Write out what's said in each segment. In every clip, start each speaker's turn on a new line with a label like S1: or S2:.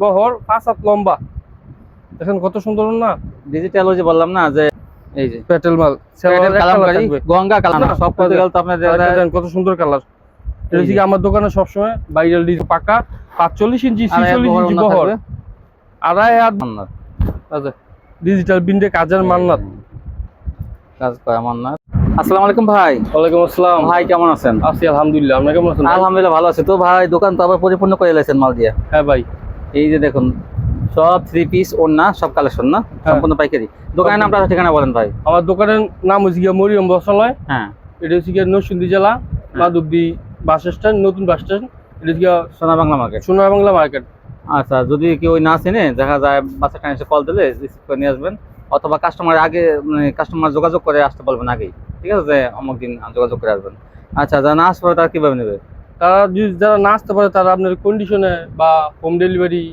S1: বহর 5 হাত লম্বা। দেখেন কত সুন্দর না।
S2: ডিজিটাল ওই যে বললাম না যে এই যে
S1: পেটেল মাল
S2: পেটেল কালামকারী গঙ্গা কালার না সব করতে গেলে তো আপনার
S1: দেখেন কত সুন্দর কালার। এটা কি আমার দোকানে সবসময় ভাইরাল ডিজাইন পাকা 45 ইঞ্চি 46 ইঞ্চি বহর, আড়াই হাত মান্নাত। আচ্ছা ডিজিটাল বিন্ডে কাজের মান্নাত
S2: কাজ করে মান্নাত। আসসালামু আলাইকুম ভাই।
S1: ওয়ালাইকুম আসসালাম
S2: ভাই, কেমন আছেন?
S1: আছি আলহামদুলিল্লাহ, আপনি কেমন আছেন?
S2: আলহামদুলিল্লাহ ভালো আছি। তো ভাই দোকান তো আবার পরিপূর্ণ করে এলেছেন মাল দিয়ে।
S1: হ্যাঁ ভাই,
S2: এই যে দেখুন সব 3 পিস ওড়না সব কালেকশন না, সম্পূর্ণ পাইকারি। দোকানের নামটা ঠিকানা বলেন ভাই।
S1: আমার দোকানের নাম হচ্ছে মরিয়ম বস্ত্রালয়।
S2: হ্যাঁ,
S1: এটা হচ্ছে নরসিংদী জেলা, মাধবদী বাস স্ট্যান্ড, নতুন বাস স্ট্যান্ড। এটা হচ্ছে
S2: সোনা বাংলা মার্কেট।
S1: সোনা বাংলা মার্কেট।
S2: আচ্ছা, যদি কেউ না চেনে দেখা যায় বাসা টাইম এসে কল দিলে রিসিভ করে নিয়ে আসবেন, অথবা কাস্টমার আগে মানে কাস্টমার যোগাযোগ করে আসতে বলবেন আগেই, ঠিক আছে, যে অমুক দিন যোগাযোগ করে আসবেন। আচ্ছা, যারা না আসতে পারে তারা কিভাবে নেবে?
S1: তারা যারা না আসতে পারে তারা আপনার কন্ডিশনে বা হোম ডেলিভারি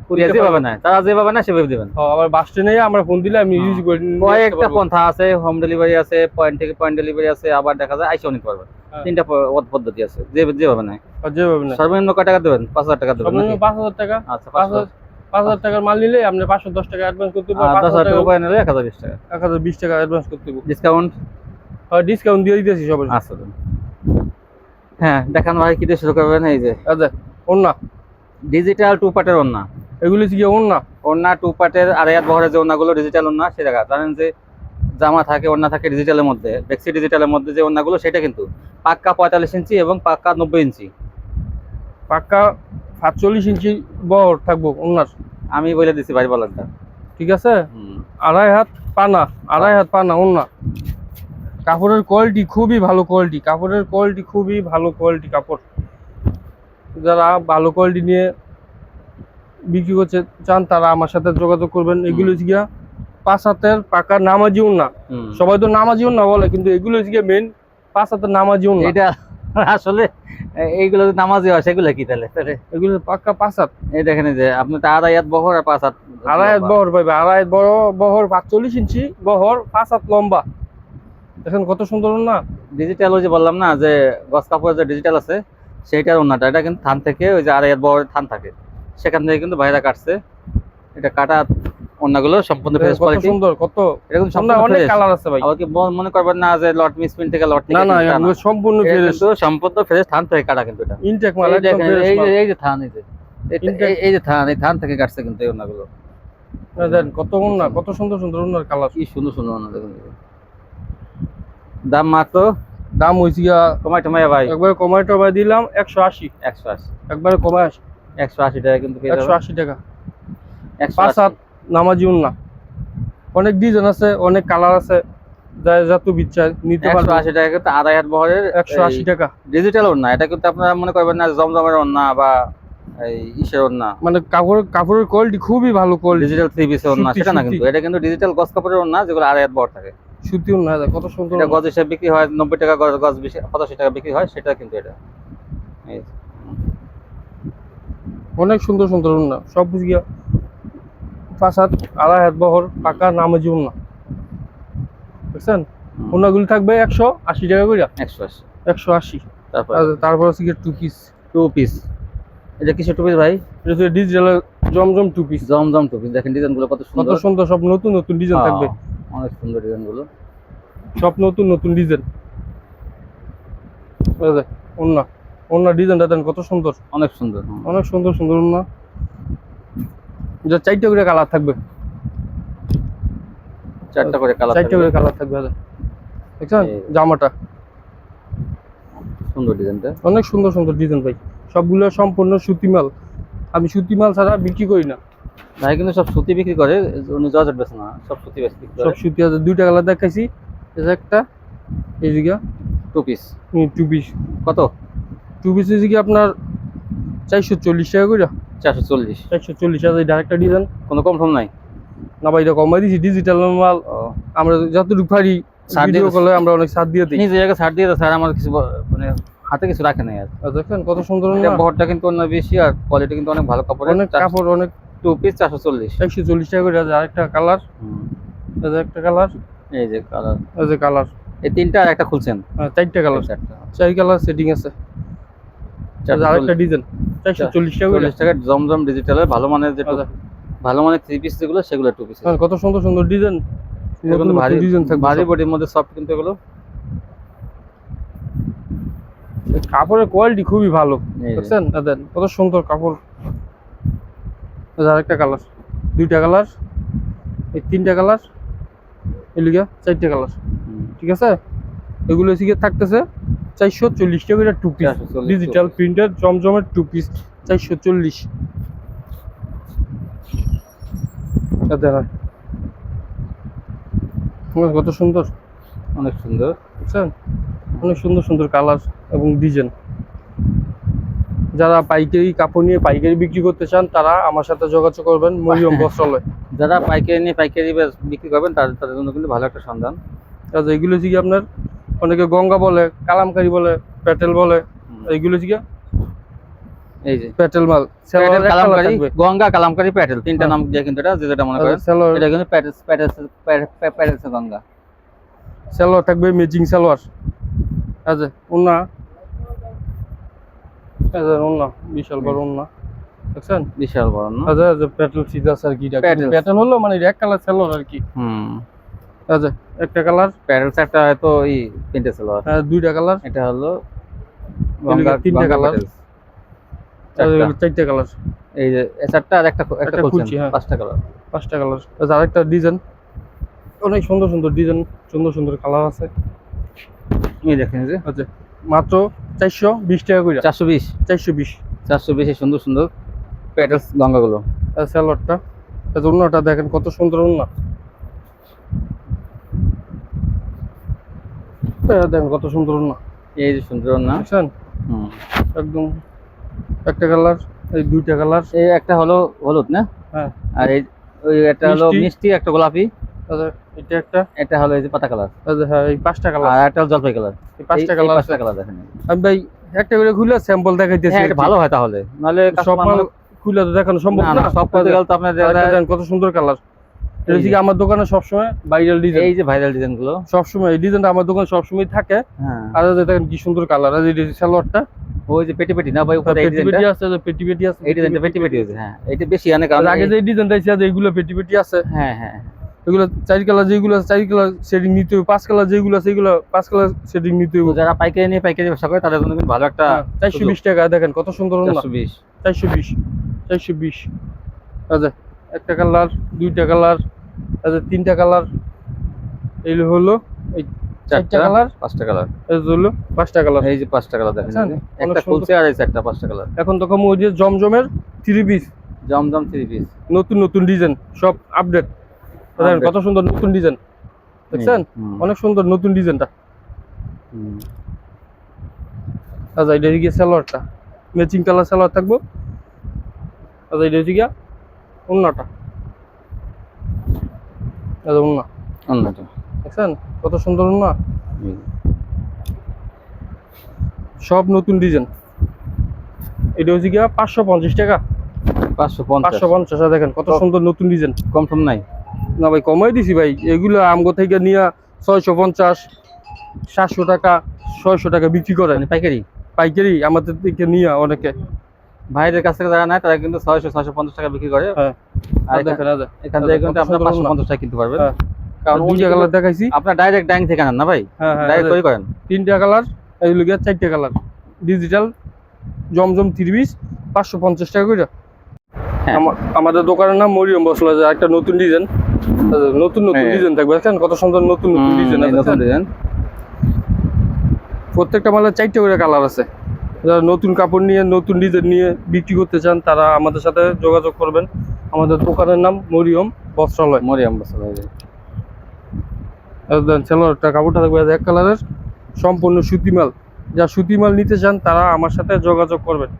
S2: কুরিয়ার যেভাবে না, তারা যেভাবে না সেভাবে দেবেন।
S1: আবার বাস স্ট্যান্ডে আমরা ফোন দিলে আমি ইউজ করি।
S2: কয়েকটা পন্থা আছে, হোম ডেলিভারি আছে, পয়েন্ট থেকে পয়েন্ট ডেলিভারি আছে, আবার দেখা যায় আইসাও নিতে পারবেন। তিনটা পদ্ধতি আছে, যেভাবে না। সর্বনিম্ন কয় টাকা দেবেন? 5,000 টাকা দেবেন।
S1: 5,000 টাকা।
S2: আচ্ছা,
S1: 5,000 টাকার মাল নিলে আপনি 510 টাকা অ্যাডভান্স করতে হবে।
S2: 10,000 টাকা উপরে নিলে 1,020 টাকা।
S1: 1,020 টাকা অ্যাডভান্স করতে হবে।
S2: ডিসকাউন্ট?
S1: হ্যাঁ, ডিসকাউন্ট দিয়ে দিতেছি সবাই।
S2: আচ্ছা, হ্যাঁ দেখান ভাই, কি দিয়ে শুরু করবেন? এই যে
S1: আচ্ছা, ওন্না
S2: ডিজিটাল 2 পার্টের ওন্না।
S1: এগুলো কি ওন্না
S2: 2 পার্টের আড়াই হাত বহরের যে ওন্নাগুলো ডিজিটাল ওন্না, সেটা জানেন যে জামা থাকে, ওন্না থাকে ডিজিটালের মধ্যে, বেক্সি ডিজিটালের মধ্যে যে ওন্নাগুলো, সেটা কিন্তু পাক্কা 45 ইঞ্চি এবং পাক্কা 90 ইঞ্চি,
S1: পাক্কা 47 ইঞ্চি বহর থাকবো ওন্নার।
S2: আমি বলে দিছি ভাই বলারটা,
S1: ঠিক আছে। আড়াই হাত পানা ওন্না। কাপড়ের কোয়ালিটি খুবই ভালো কোয়ালিটি, কাপড়। যারা ভালো কোয়ালিটি নিয়ে বিক্রি করতে চান তারা আমার সাথে যোগাযোগ করবেন। এগুলো হচ্ছে গিয়া 5 হাতের পাকা নামাজি ওন্না। সবাই তো নামাজি ওন্না বলে, কিন্তু এগুলো হচ্ছে গিয়া মেন 5 হাতের নামাজি ওন্না।
S2: এটা আসলে এইগুলো নামাজি হয়, সেগুলো কি তাহলে?
S1: এগুলো পাক্কা 5 হাত।
S2: এই দেখেন যে আপনি তো আড়াই হাত বহর আর 5 হাত,
S1: আড়াই হাত বহর পাইবে। আড়াই হাত বহর 45 ইঞ্চি বহর, 5 হাত লম্বা। দেখেন কত সুন্দর না।
S2: ডিজিটাল ওই যে বললাম না যে গস কাপড়ের যে ডিজিটাল আছে সেইটার ওন্নাটা, এটা কিন্তু থান থেকে ওই যে আড়াই হাত বহরের থান থাকে, সেখান থেকে কিন্তু বাইরে কাটছে। এটা কাটা ওন্নাগুলো সম্পূর্ণ ফ্রেশ কোয়ালিটি,
S1: সুন্দর। কত
S2: এরকম সম্পূর্ণ
S1: অনেক কালার আছে ভাই।
S2: আবার কি মনে করবেন না যে লট মিসপ্রিন্ট থেকে লট থেকে,
S1: না এগুলো সম্পূর্ণ ফ্রেশ,
S2: সম্পূর্ণ ফ্রেশ থান থেকে কাটা কিন্তু এটা
S1: ইনটেক মাল একদম ফ্রেশ মাল।
S2: এই যে থান, এই যে থান, এই থান থেকে কাটছে কিন্তু এই ওন্নাগুলো।
S1: দেখেন কত ওন্না, কত সুন্দর ওন্নার কালার,
S2: কি সুন্দর ওন্না। দেখুন দাম মাত্র,
S1: দাম হইছে গিয়া
S2: কমাই ভাই,
S1: একবার কমাই টমাই দিলাম 180। একবারে কমাই
S2: 180 টাকা কিন্তু পেয়ে যাবেন।
S1: 180 টাকা 5 হাত নামাজি ওন্না। অনেক ডিজাইন আছে, অনেক কালার আছে, যত ইচ্ছা নিতে পারবেন।
S2: 180 টাকা কিন্তু আড়াই হাত বহরের
S1: 180 টাকা
S2: ডিজিটাল ওন্না। এটা কিন্তু আপনারা মনে করবেন না জমজমের ওন্না বা এই ইসের ওন্না,
S1: মানে কাপড়ের কোয়ালিটি খুবই ভালো কোয়ালিটি।
S2: ডিজিটাল 3 পিসের ওন্না সেটা না, কিন্তু এটা কিন্তু ডিজিটাল গস কাপড়ের ওন্না, যেগুলো আড়াই হাত বহর থাকে।
S1: সুতি ওন্না কত সুন্দর।
S2: এটা গজ হিসেবে বিক্রি হয় 90 টাকা গজ, 85 টাকা বিক্রি হয়, সেটা কিন্তু এটা
S1: অনেক সুন্দর ওন্না। সব বুঝ গিয়া 5 হাত আড়াই হাত বহর পাকা নামাজি ওন্না। বুঝছেন? ওন্নাগুলি থাকবে 180 টাকা করে। 180। তারপর হচ্ছে গিয়ে 2 পিস।
S2: এটা কিসের 2 পিস ভাই?
S1: এটা হচ্ছে ডিজিটাল জমজম 2 পিস।
S2: জমজম 2 পিস। দেখেন ডিজাইনগুলো কত সুন্দর,
S1: সব নতুন ডিজাইন থাকবে।
S2: অনেক সুন্দর ডিজাইনগুলো,
S1: সব নতুন ডিজাইন। ওন্না ডিজাইনটা দেন কত সুন্দর,
S2: অনেক সুন্দর
S1: ওন্না। এটা 4টা করে কালার থাকবে,
S2: 4টা করে কালার
S1: থাকবে। দেখছেন জামাটা
S2: সুন্দর, ডিজাইনটা
S1: অনেক সুন্দর ডিজাইন ভাই। সবগুলো সম্পূর্ণ সুতি মাল। আমি সুতি মাল ছাড়া বিক্রি করি না
S2: ভাই, কিন্তু সব সুতি বিক্রি করে, উনি জর্জেট বেচে না, সব সুতি বিক্রি করে।
S1: সব সুতি আছে। 2টা কালার দেখাইছি, এই যে একটা, এই যে
S2: 2 পিস।
S1: 2 পিস
S2: কত?
S1: 2 পিস হচ্ছে কি আপনার 440 টাকা করে। 440 আছে। ডাইরেক্টটা ডিজাইন,
S2: কোনো কম নাই
S1: না ভাই, এটা কমাই দিছি। ডিজিটাল মাল আমরা যতটুকু পারি ভিডিও কলে আমরা অনেক ছাড় দিয়ে দিই।
S2: নিজে জায়গা ছাড় দিয়ে দেয় স্যার, আমার কিছু মানে হাতে কিছু রাখে নাই। আর
S1: দেখেন কত সুন্দর না।
S2: বহরটা কিন্তু অনেক বেশি, আর কোয়ালিটি কিন্তু অনেক ভালো কাপড়,
S1: অনেক কাপড়, অনেক।
S2: 2 পিস 440
S1: টাকা করে। আরেকটা কালার, এই যে একটা কালার,
S2: এই যে কালার,
S1: এই যে কালার,
S2: এই 3টা আর একটা খুলছেন।
S1: 4টা কালার, 4 কালার সেটিং আছে। আরেকটা ডিজাইন 440 টাকা করে।
S2: 40 টাকা জমজম ডিজিটালের ভালো মানের যে
S1: আচ্ছা।
S2: ভালো মানের থ্রি পিস যেগুলো সেগুলো টু পিস।
S1: কত সুন্দর সুন্দর ডিজাইন,
S2: এগুলো
S1: নতুন
S2: ভারী
S1: ডিজাইন থাকবে
S2: ভারী
S1: সব।
S2: বডির মধ্যে সফট কিন্তু এগুলো।
S1: কাপড়ের কোয়ালিটি খুবই ভালো,
S2: এই যে।
S1: দেখছেন দাদা কত সুন্দর কাপড়। আরেকটা কালার, দুইটা কালার, এই তিনটা কালার, এলিগা চারটা কালার, ঠিক আছে। এগুলো হচ্ছে থাকতেছে 440 টাকা করে টু পিস,
S2: 440
S1: ডিজিটাল প্রিন্টের জমজমের টু পিস 440। কত সুন্দর,
S2: অনেক সুন্দর,
S1: বুঝছেন, অনেক সুন্দর সুন্দর কালার এবং ডিজাইন। যারা পাইকারি কাপড় নিয়ে পাইকারি বিক্রি করতে চান তারা আমার সাথে যোগাযোগ করবেন মরিয়ম বস্ত্রালয়।
S2: যারা পাইকারি নিয়ে পাইকারি বিক্রি করবেন তাদের জন্য কিন্তু ভালো একটা সন্ধান।
S1: আচ্ছা, এগুলো হচ্ছে কি আপনার অনেকে গঙ্গা বলে, কালামকারি বলে, প্যাটেল বলে, এইগুলো হচ্ছে কি
S2: এই যে
S1: প্যাটেল মাল।
S2: প্যাটেল কালামকারি, গঙ্গা কালামকারি প্যাটেল তিনটা নাম দিয়ে কিন্তু এটা যেটা মনে করেন
S1: সালোয়ার,
S2: এটা কিন্তু প্যাটেল গঙ্গা।
S1: সালোয়ার থাকবে ম্যাচিং সালোয়ার। আচ্ছা ওন্না, আচ্ছা ওন্না বিশাল বড় ওন্না, দেখছেন
S2: বিশাল বড় না।
S1: আচ্ছা আচ্ছা প্যাটেল সিধা স্যার কি প্যাটেল হলো মানে এক কালার সালোয়ার আর কি। আচ্ছা একটা কালার
S2: প্যাটেল একটা হয়তো এই তিনটে সালোয়ার,
S1: দুইটা কালার,
S2: এটা হলো
S1: তিনটা কালার, চারটা কালার,
S2: এই যে চারটা আর একটা
S1: খুলছি, হ্যাঁ
S2: পাঁচটা কালার,
S1: পাঁচটা কালার। আচ্ছা আরেকটা ডিজাইন, অনেক সুন্দর সুন্দর ডিজাইন, সুন্দর সুন্দর কালার আছে।
S2: এই দেখেন যে
S1: আচ্ছা মাত্র 420 টাকা করে,
S2: 420
S1: 420
S2: সুন্দর সুন্দর প্যাটেলস গঙ্গাগুলো।
S1: সালোয়ারটা, ওন্নাটা দেখেন কত সুন্দর ওন্না, দেখেন কত সুন্দর ওন্না,
S2: এই যে সুন্দর না,
S1: দেখছেন একদম। একটা কালার, এই দুইটা কালার,
S2: এই একটা হলো হলুদ না,
S1: হ্যাঁ,
S2: আর এই ওই একটা হলো মিষ্টি, একটা গোলাপি,
S1: আচ্ছা এটা একটা,
S2: এটা হলো এই যে পাতা কালার,
S1: আচ্ছা হ্যাঁ এই পাঁচটা কালার,
S2: আর একটা জলপাই কালার,
S1: এই পাঁচটা কালার,
S2: পাঁচটা কালার দেখেন।
S1: আমি ভাই একটা করে খুলে স্যাম্পল দেখাইতেছি,
S2: হ্যাঁ এটা ভালো হয় তাহলে, নাহলে
S1: সব মাল খুলে তো দেখানো সম্ভব না।
S2: সব করতে গেলে তো আপনার
S1: দেখেন কত সুন্দর কালার। এটা হচ্ছে আমার দোকানে সবসময় ভাইরাল ডিজাইন,
S2: এই যে ভাইরাল ডিজাইন গুলো
S1: সবসময় এই ডিজাইনটা আমার দোকানে সবসময় থাকে।
S2: হ্যাঁ,
S1: আর দেখেন কি সুন্দর কালার, আর এই সালোয়ারটা
S2: ওই যে পেটি পেটি না ভাই, উপরে এই
S1: পেটি
S2: ডিজাইনটা
S1: আছে, পেটি পেটি আছে,
S2: এই ডিজাইনটা পেটি পেটি আছে, হ্যাঁ এটা বেশি আনে কারণ
S1: আগে যে ডিজাইনটা আছে এগুলো পেটি পেটি আছে,
S2: হ্যাঁ হ্যাঁ
S1: এগুলো চার কালার, যেগুলো আছে চার কালার সেটিং নিতে হবে, পাঁচ কালার যেগুলো আছে এগুলো পাঁচ কালার সেটিং নিতে হবে।
S2: যারা পাইকারি নিয়ে পাইকারি ব্যবসা করে তাদের জন্য কিন্তু ভালো একটা
S1: 420 টাকা দেখেন কত সুন্দর,
S2: 420
S1: 420। আচ্ছা একটা কালার, দুইটা কালার, আচ্ছা তিনটা কালার, এই হলো এই চারটা কালার,
S2: পাঁচটা কালার,
S1: এই হলো পাঁচটা কালার,
S2: এই যে পাঁচটা কালার দেখেন, একটা খুলছে আর এই চারটা পাঁচটা কালার।
S1: এখন তো কম ওই যে জমজমের থ্রি পিস,
S2: জমজম থ্রি পিস
S1: নতুন নতুন ডিজাইন সব আপডেট, দেখেন কত সুন্দর নতুন ডিজাইন, দেখছেন অনেক সুন্দর নতুন ডিজাইনটা। আচ্ছা এটা হচ্ছে গিয়ে সালোয়ারটা, ম্যাচিং কালার সালোয়ার থাকবো। আচ্ছা এটা হচ্ছে গিয়া ওন্নাটা, আচ্ছা ওন্নাটা দেখছেন কত সুন্দর ওন্না, সব নতুন ডিজাইন। এটা হচ্ছে গিয়া 550 টাকা, 550। দেখেন কত সুন্দর নতুন ডিজাইন,
S2: কম সম নাই
S1: না ভাই কমাই দিছি ভাই, এগুলো আমগো থেকে নিয়ে 650 700 টাকা 600 টাকা বিক্রি করে
S2: পাইকারি,
S1: পাইকারি আমাদের থেকে নিয়ে অনেকে
S2: ভাইদের কাছ থেকে যারা নেয় তারা কিন্তু 600-650 টাকা বিক্রি করে।
S1: হ্যাঁ
S2: আর এখান থেকে কিন্তু আপনারা 550 টাকা কিনতে পারবেন, কারণ
S1: দুইটা কালার দেখাইছি,
S2: আপনার ডাইরেক্ট ডাইং থেকে আনেন না ভাই, ডাইরেক্ট তৈরি করেন।
S1: তিনটা কালার, এই লগে চারটা কালার, ডিজিটাল জমজম 3 পিস 550 টাকা করে। আমাদের দোকানের নাম মরিয়ম বস্ত্রালয়। একটা নতুন ডিজাইন, নতুন নতুন ডিজাইন থাকবে, দেখেন কত সুন্দর নতুন নতুন ডিজাইন, নতুন ডিজাইন। প্রত্যেকটা মালের 4টা করে কালার আছে। যারা নতুন কাপড় নিয়ে নতুন ডিজাইন নিয়ে বিক্রি করতে চান তারা আমাদের সাথে যোগাযোগ করবেন। আমাদের দোকানের নাম মরিয়ম বস্ত্রালয়।
S2: মরিয়ম বস্ত্রালয়।
S1: সালোয়ারটা কাপড়টা থাকবে এক কালারের, সম্পূর্ণ সুতি মাল। যা সুতি মাল নিতে চান তারা আমার সাথে যোগাযোগ করবেন।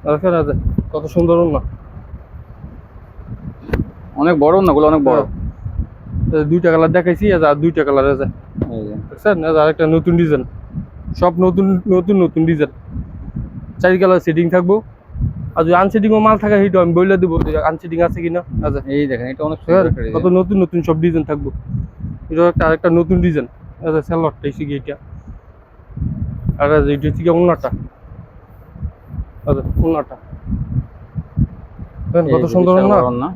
S1: দেখেন কত সুন্দর না,
S2: অনেক বড় না গুলো, অনেক বড়।
S1: দুইটা কালার দেখাইছি, আর দুইটা কালার আছে দেখছেন, আরেকটা নতুন ডিজাইন, সব নতুন নতুন নতুন ডিজাইন। 4 কালার সেটিং থাকবো, আর যদি আনসেটিংও মাল থাকে সেইটা আমি বলে দেবো আনসেটিং আছে কিনা। আচ্ছা
S2: এই দেখেন এটা অনেক সুন্দর,
S1: কত নতুন নতুন সব ডিজাইন থাকবো। এটা একটা আরেকটা নতুন ডিজাইন। আচ্ছা সালোয়ারটা এসে গিয়ে এটা আর এইটা থেকে ওন্নাটা, ওন্নাটা দেখেন কত সুন্দর ওন্না।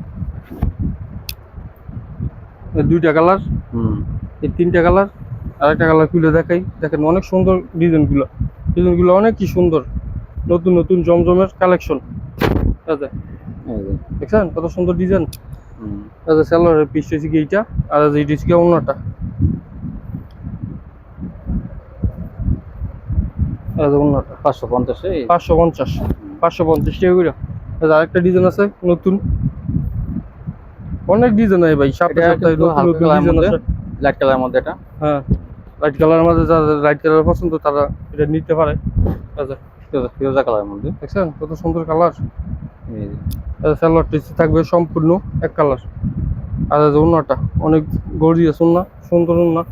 S1: দুইটা কালার, এই তিনটা কালার, আরেকটা কালার খুলে দেখাই। দেখেন অনেক সুন্দর ডিজাইনগুলো, ডিজাইনগুলো অনেক কি সুন্দর, নতুন নতুন জমজমের কালেকশন। দেখছেন কত সুন্দর ডিজাইন। সেলোয়ারের পিস হয়েছে কি এইটা, আর এইটা হচ্ছে ওন্নাটা।
S2: 550
S1: 550 550 টাকা করে। আরেকটা ডিজাইন আছে নতুন, অনেক ডিজাইন হয় ভাই, সপ্তাহে সপ্তাহে নতুন নতুন ডিজাইন আছে।
S2: লাইট কালারের মধ্যে এটা,
S1: হ্যাঁ লাইট কালারের মধ্যে যাদের লাইট কালার পছন্দ তারা এটা নিতে পারে।
S2: ফিরোজা কালারের মধ্যে
S1: দেখছেন কত সুন্দর কালার। সালোয়ারটা থাকবে সম্পূর্ণ এক কালার, আর ওন্নাটা অনেক গর্জিয়াস ওন্না, সুন্দর ওন্না।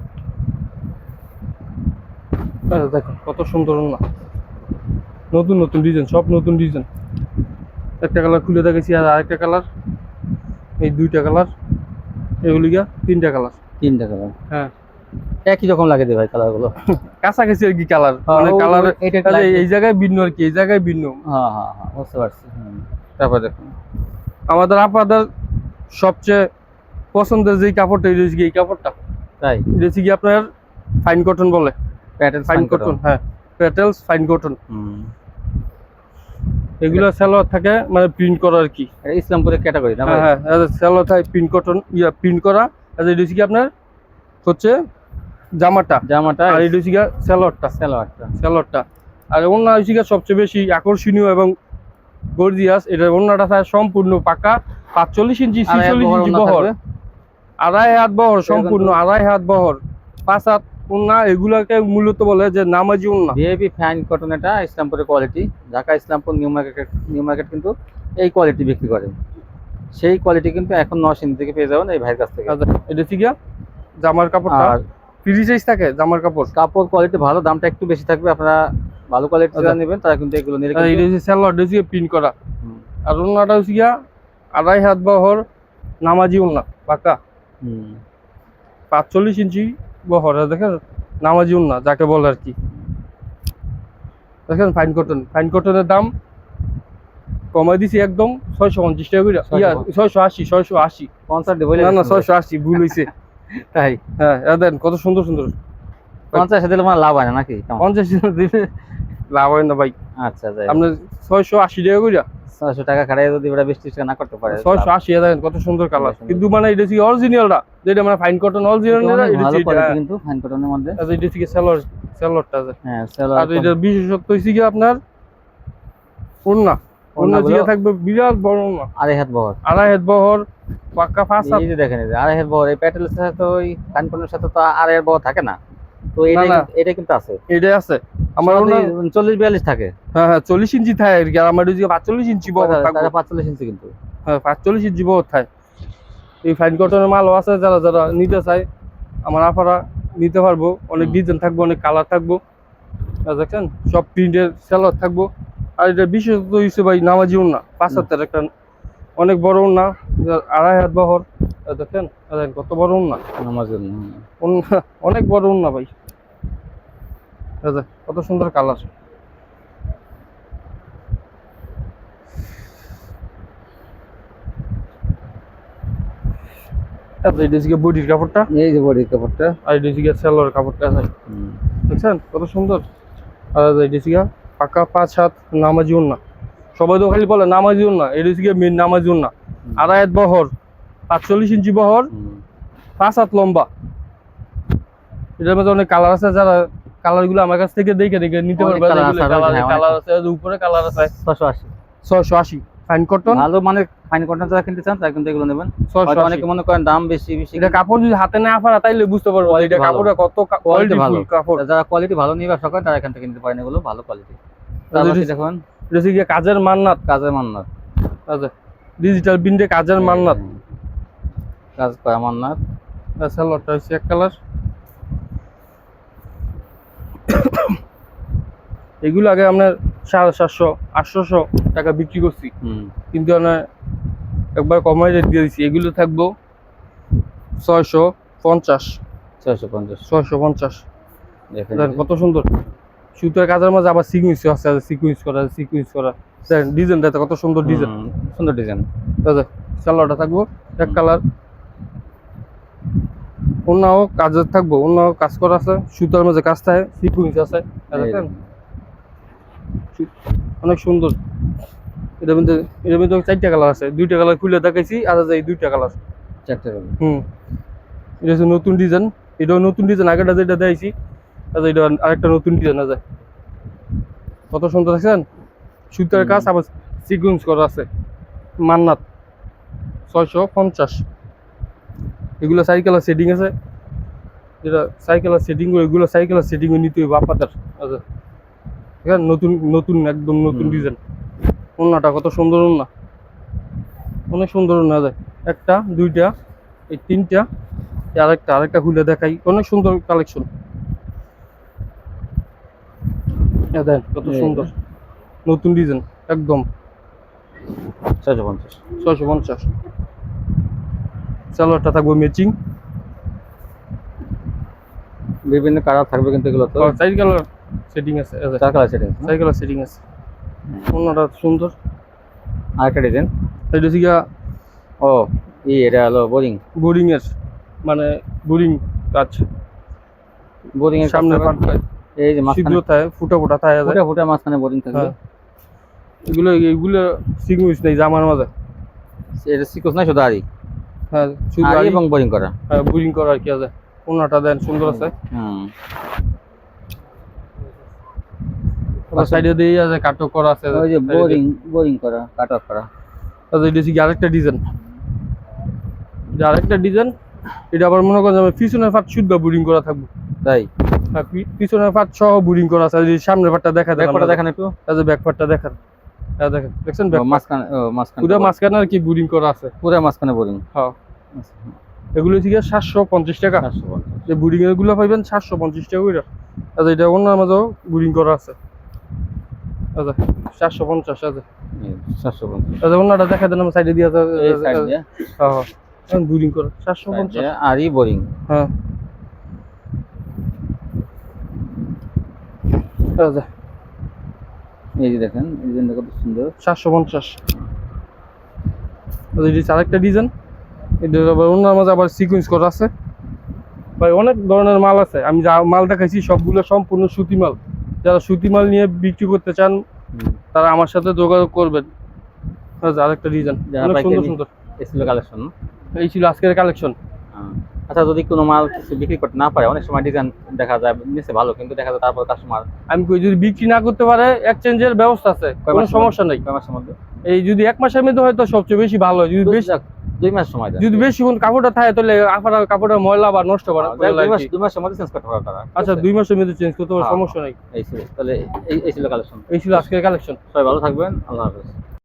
S1: দেখেন কত সুন্দর ওন্না, নতুন নতুন ডিজাইন, সব নতুন ডিজাইন। একটা কালার খুলে দেখেছি, আর আরেকটা কালার, এই দুইটা কালার, এগুলিগা তিনটা কালার। হ্যাঁ
S2: একই রকম লাগে ভাই কালারগুলো,
S1: কাছাকাছি আর কি কালার, মানে কালার এই জায়গায় ভিন্ন আর কি, এই জায়গায় ভিন্ন।
S2: হ্যাঁ বুঝতে পারছি। তারপর দেখুন
S1: আমাদের আপনাদের সবচেয়ে পছন্দের যে কাপড়টা, এই কাপড়টা
S2: তাই
S1: এটা কি আপনার ফাইন কটন বলে, ফাইন কটন। হ্যাঁ প্যাটেলস ফাইন কটন। এগুলো সালোয়ার থাকে মানে প্রিন্ট করা আর কি,
S2: ইসলামপুরের ক্যাটাগরি না?
S1: হ্যাঁ সালোয়ার থাকে প্রিন্ট কটন, প্রিন্ট করা। আর এটা কি আপনার হচ্ছে জামাটা, আর এটা হচ্ছে সালোয়ারটা। আর ওন্না হচ্ছে সবচেয়ে বেশি আকর্ষণীয় এবং গর্জিয়াস। এটা ওন্নাটা থাকে সম্পূর্ণ পাকা 45 ইঞ্চি 46 ইঞ্চি বহর, আড়াই হাত বহর, সম্পূর্ণ আড়াই হাত বহর, 5 হাত ওন্না। এগুলাকে মূলত বলে যে নামাজি ওন্না।
S2: ভিআইপি ফাইন কটন, এটা ইসলামপুরের quality. Dhaka Islampur new market কিন্তু এই কোয়ালিটি বিক্রি করে। সেই কোয়ালিটি কিন্তু এখন 9 থেকে পেয়ে যাবেন এই ভাইয়ের কাছ থেকে।
S1: এটা ঠিক জামার কাপড়টা ফ্রি সাইজ থাকে, জামার কাপড়
S2: কোয়ালিটি ভালো, দামটা একটু বেশি থাকবে। আপনারা ভালো কোয়ালিটি যারা নেবেন তারা কিন্তু এগুলো নিলে
S1: এটা হচ্ছে সালোয়ার, এটা হচ্ছে প্রিন্ট করা। আর ওন্নাটা হচ্ছে আড়াই হাত বহর, নামাজি ওন্না পাকা 45 ইঞ্চি বহর। দেখেন নামাজি ওন্না যাকে বলে আর কি। দেখেন ফাইন কটনের দাম কমাই দিছি একদম 650 টাকা করে, 680 না 680 ভুল হয়েছে।
S2: তাই
S1: হ্যাঁ দেন কত সুন্দর সুন্দর।
S2: 50 দিলে মানে লাভ হয় না নাকি?
S1: 50 দিলে লাভ হয় না ভাই।
S2: আচ্ছা
S1: আপনার 680 টাকা করে,
S2: 600 টাকা খাড়াই যদি ওটা 20 টাকা না করতে পারে
S1: 680। দেখেন কত সুন্দর কালার, কিন্তু মানে এটা হচ্ছে অরিজিনালটা, যেটা মানে ফাইন কটন অরিজিনাল না, এটা
S2: ভালো কোয়ালিটি কিন্তু ফাইন কটনের মধ্যে।
S1: আচ্ছা এটা থেকে সালোয়ারটা আছে।
S2: হ্যাঁ সালোয়ার।
S1: আর এটা বিশেষত্ব হচ্ছে কি আপনার ওন্না দিয়ে থাকবে বিরাট বড় ওন্না,
S2: আড়াই হাত বহর
S1: পাক্কা 5 হাত।
S2: এই যে দেখেন আড়াই হাত বহর। এই প্যাটেলের সাথে তো ওই ফাইন কটনের সাথে তো আড়াই হাত বহর থাকে না, তো এটা কিন্তু আছে,
S1: এটাই আছে। আমার
S2: 40-42 থাকে।
S1: হ্যাঁ 40 ইঞ্চি থাকে আর কি। আর আমার ওইদিকে 45 ইঞ্চি বহর থাকে,
S2: 45 ইঞ্চি কিন্তু।
S1: হ্যাঁ 45 ইঞ্চি বহর থাকে। এই ফাইন কটনের মালও আছে, যারা নিতে চায় আমার আপারা নিতে পারবো। অনেক ডিজাইন থাকবো, অনেক কালার থাকবো। দেখেন সব প্রিন্টের সালোয়ার থাকবো। আর এটা বিশেষত হচ্ছে ভাই নামাজি ওন্না, 5 হাতের একটা অনেক বড় ওন্না, আড়াই হাত বহর। দেখেন কত বড় ওন্না,
S2: নামাজি
S1: ওন্না অনেক বড় ওন্না ভাই। কত সুন্দর কালার। বডির কাপড়টা,
S2: এই যে বডির কাপড়টা,
S1: আর এটা সালোয়ার কাপড়টা আছে। দেখছেন কত সুন্দর। আর এটা পাকা 5 হাত নামাজি ওন্না। সবাই তো খালি বলে নামাজি ওন্না, এটা মেন নামাজি ওন্না। আড়াই হাত বহর, 45 ইঞ্চি বহর, 5 হাত লম্বা। এটার মধ্যে অনেক কালার আছে, যারা কালার গুলো আমার কাছ থেকে দেখে নিতে পারবে। কালার আছে, উপরে কালার আছে। 680 ফাইন কটন,
S2: ভালো মানে ফাইন কটন যারা কিনতে চান তারা কিন্তু এগুলো নেবেন। অনেকে মনে করেন দাম বেশি।
S1: এটা কাপড় যদি হাতে না আফারা তাইলে বুঝতে পারবো এটা কাপড়টা কত কোয়ালিটি ভালো। কাপড়
S2: যারা কোয়ালিটি ভালো নিয়ে ব্যবসা করেন তারা এখান থেকে কিনতে পারেন, এগুলো ভালো কোয়ালিটি। দেখুন
S1: এটা কি কাজের মান্নাত। আচ্ছা ডিজিটাল প্রিন্টে কাজের মান্নাত,
S2: কাজ করা মান্নাত।
S1: সালোয়ারটা হচ্ছে এক কালার। এগুলো আগে আপনার 750-800 টাকা বিক্রি করছি, কিন্তু একবার কমাই রেট দিয়ে দিচ্ছি। এগুলো থাকবো 650। দেখেন কত সুন্দর, সুতার কাজের মাঝে আবার সিকুয়েন্স আছে, সিকুয়েন্স করা দেখেন ডিজাইনটা কত সুন্দর ডিজাইন,
S2: সুন্দর ডিজাইন।
S1: সালোয়ারটা থাকবো এক কালার, অন্যও কাজের থাকবো, অন্য কাজ করা আছে, সুতার মাঝে কাজ থাকে, সিকুয়েন্স আছে দেখেন অনেক সুন্দর। এটার মধ্যে 4টা কালার আছে, 2টা কালার খুলে দেখাইছি আর এই 2টা কালার।
S2: 4টা কালার।
S1: এটা হচ্ছে নতুন ডিজাইন, এটাও নতুন ডিজাইন, আগেটা যেটা দেখাইছি আচ্ছা এটা আরেকটা নতুন ডিজাইন আছে, কত সুন্দর দেখছেন। সুতার কাজ আবার সিকুয়েন্স করা আছে, মান্নাত 650। এগুলো সাইকেলের সেটিং আছে, যেটা সাইকেলের সেটিং এগুলো সাইকেলের সেটিং নিতে হইব আপনাদের। আচ্ছা এখানে নতুন নতুন একদম নতুন ডিজাইন। ওন্নাটা কত সুন্দর ওন্না, অনেক সুন্দর ওন্না যায়, একটা 2টা এই 3টা, আরেকটা খুলে দেখাই, অনেক সুন্দর কালেকশন। দেন কত সুন্দর নতুন ডিজাইন একদম 650। সালোয়ারটা থাকবে ম্যাচিং,
S2: বিভিন্ন কালার থাকবে কিন্তু এগুলো তো
S1: 4 কালার সেটিং আছে,
S2: 4 কালার সেটিং।
S1: 4 কালার সেটিং আছে। ওন্নাটা সুন্দর।
S2: আরেকটা ডিজাইন,
S1: এটা হচ্ছে গিয়া
S2: ও এটা হলো
S1: বোরিং এর, মানে বোরিং কাজ,
S2: বোরিং এর
S1: সামনে
S2: সামনে
S1: পাট
S2: এই যে
S1: ছিদ্র
S2: মাঝখানে
S1: থাকে, ফুটা থাকে
S2: ফুটা মাঝখানে বোরিং থাকবে।
S1: এগুলো সিকুয়েন্স নেই জামার মাঝে,
S2: এটা সিকোস না, শুধু আরি।
S1: হ্যাঁ শুধু
S2: আরি
S1: আরি
S2: এবং বোরিং করা।
S1: হ্যাঁ বোরিং করা আর কি আছে। ওন্নাটা দেন সুন্দর আছে, সাইডে দিয়ে আছে কাটক করা আছে,
S2: ওই যে বোরিং করা, কাট অফ করা।
S1: আচ্ছা এটা হচ্ছে আরেকটা ডিজাইন, এটা আবার মনে করেন যে পিছনের পাট শুদ্ধ বোরিং করা থাকবে,
S2: তাই
S1: হ্যাঁ পিছনের পাট সহ বোরিং করা আছে। যদি সামনের পাটটা দেখা দেয়,
S2: ব্যাকপার্টটা দেখেন একটু,
S1: আচ্ছা ব্যাক পাটটা দেখেন, হ্যাঁ দেখেন দেখছেন
S2: মাঝখানে
S1: পুরো মাঝখানে আর কি বোরিং করা আছে,
S2: পুরো মাঝখানে বোরিং।
S1: হ্যাঁ এগুলো থেকে 750 টাকা,
S2: 750।
S1: যে বোরিং এর গুলো পাইবেন 750 টাকা করে। আচ্ছা এটা অন্য মাঝেও বোরিং করা আছে, আচ্ছা 750। আচ্ছা
S2: 750।
S1: আচ্ছা অন্যটা দেখা দেন আমার সাইডে দিয়ে আছে,
S2: এই সাইড দিয়ে
S1: হ্যাঁ বোরিং করা 750।
S2: আরি বোরিং।
S1: হ্যাঁ আচ্ছা
S2: এই যে দেখেন ডিজাইনটা কত সুন্দর,
S1: 750। আচ্ছা এটা আরেকটা ডিজাইন, এটা আবার অন্য মাঝে আবার সিকোয়েন্স করা আছে। ভাই অনেক ধরনের মাল আছে, আমি যা মাল দেখাইছি সবগুলো সম্পূর্ণ সুতি মাল। যারা সুতি মাল নিয়ে বিক্রি করতে চান তারা আমার সাথে যোগাযোগ করবেন। আচ্ছা আরেকটা ডিজাইন অনেক সুন্দর সুন্দর,
S2: এই ছিল কালেকশন।
S1: এই ছিল আজকের কালেকশন।
S2: আচ্ছা যদি কোনো মাল কিছু বিক্রি করতে না পারে, অনেক সময় ডিজাইন দেখা যায় নিচে ভালো, কিন্তু দেখা যায় তারপর কাস্টমার
S1: আমি কই যদি বিক্রি না করতে পারে এক্সচেঞ্জের ব্যবস্থা আছে, কোনো সমস্যা নেই।
S2: কয় মাসের মধ্যে?
S1: এই যদি 1 মাসের মধ্যে হয়তো সবচেয়ে বেশি ভালো হয়, যদি বেশি
S2: 2 মাস সময় দেয়।
S1: যদি বেশি কোন কাপড়টা থাকে তাহলে কাপড়টা ময়লা বা নষ্ট করে
S2: 2 মাসের মধ্যে চেঞ্জ করতে পারবে তারা।
S1: আচ্ছা 2 মাসের মধ্যে চেঞ্জ করতে পারবে, সমস্যা নেই।
S2: এই ছিল তাহলে এই ছিল কালেকশন।
S1: এই ছিল আজকের কালেকশন।
S2: সবাই ভালো থাকবেন, আল্লাহ হাফেজ।